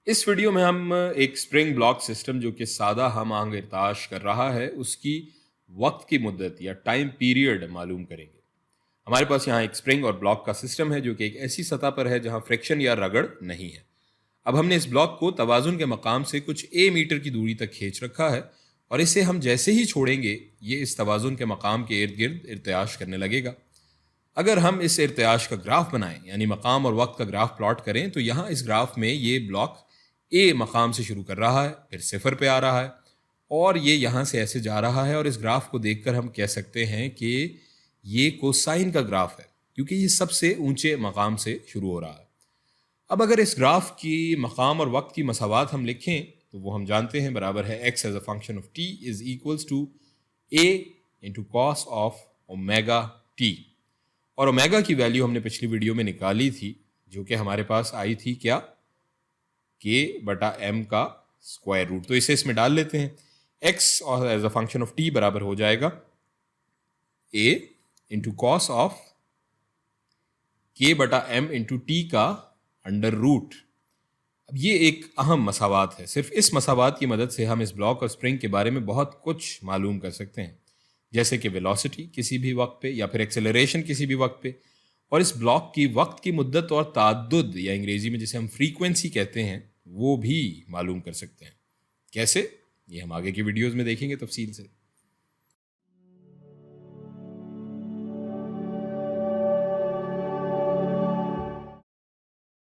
اس video میں ہم ایک اسپرنگ بلاک سسٹم جو کہ سادہ ہم آہنگ ارتعاش کر رہا ہے اس کی وقت کی مدت یا ٹائم پیریڈ معلوم کریں گے۔ ہمارے پاس یہاں ایک اسپرنگ اور بلاک کا سسٹم ہے جو کہ ایک ایسی سطح پر ہے جہاں فرکشن یا رگڑ نہیں ہے۔ اب ہم نے اس بلاک کو توازن کے مقام سے کچھ اے میٹر کی دوری تک کھینچ رکھا ہے اور اسے ہم جیسے ہی چھوڑیں گے یہ اس توازن کے مقام کے ارد گرد ارتعاش کرنے لگے گا۔ اگر ہم اس ارتعاش کا گراف بنائیں یعنی مقام اور وقت کا گراف پلاٹ کریں تو یہاں اس گراف میں یہ بلاک اے مقام سے شروع کر رہا ہے، پھر صفر پہ آ رہا ہے اور یہ یہاں سے ایسے جا رہا ہے، اور اس گراف کو دیکھ کر ہم کہہ سکتے ہیں کہ یہ کوسائن کا گراف ہے کیونکہ یہ سب سے اونچے مقام سے شروع ہو رہا ہے۔ اب اگر اس گراف کی مقام اور وقت کی مساوات ہم لکھیں تو وہ ہم جانتے ہیں برابر ہے x as a function of t is equals to a into cos of omega t، اور اومیگا کی ویلیو ہم نے پچھلی ویڈیو میں نکالی تھی جو کہ ہمارے پاس آئی تھی کیا، k بٹا m کا اسکوائر روٹ۔ تو اسے اس میں ڈال لیتے ہیں، x as a function of t برابر ہو جائے گا a into cos of k بٹا m انٹو t کا انڈر روٹ۔ اب یہ ایک اہم مساوات ہے، صرف اس مساوات کی مدد سے ہم اس بلاک اور اسپرنگ کے بارے میں بہت کچھ معلوم کر سکتے ہیں، جیسے کہ ویلوسٹی کسی بھی وقت پہ یا پھر ایکسیلریشن کسی بھی وقت پہ، اور اس بلاک کی وقت کی مدت اور تعدد یا انگریزی میں جسے ہم فریکوینسی کہتے ہیں وہ بھی معلوم کر سکتے ہیں۔ کیسے؟ یہ ہم آگے کی ویڈیوز میں دیکھیں گے تفصیل سے۔